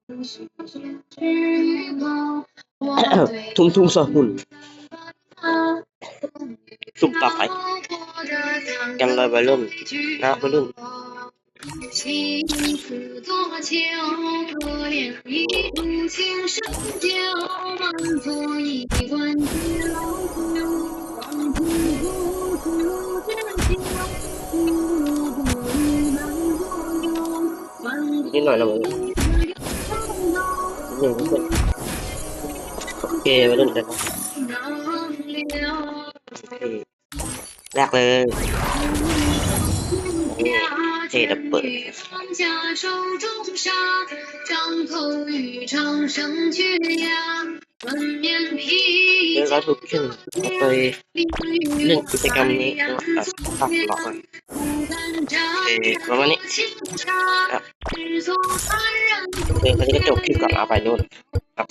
ทุ่มๆซอหุ่นสุ่มต่อไปกันเลยวัยรุ่นนะวัยรุ่น幸福多久可怜一路情深久满座一碗酒望君不负真情นิดหน่อยนะวัยรุ่นโอเควัยรุ่นกันแรกเลยเทดับเบิลเราทุกขึ้นไปเรื่องกิจกรรมนี้ตัดหลอกประมาณนี้ครับเขาจะจบคลิปก่อนเอาไปนู่นครับ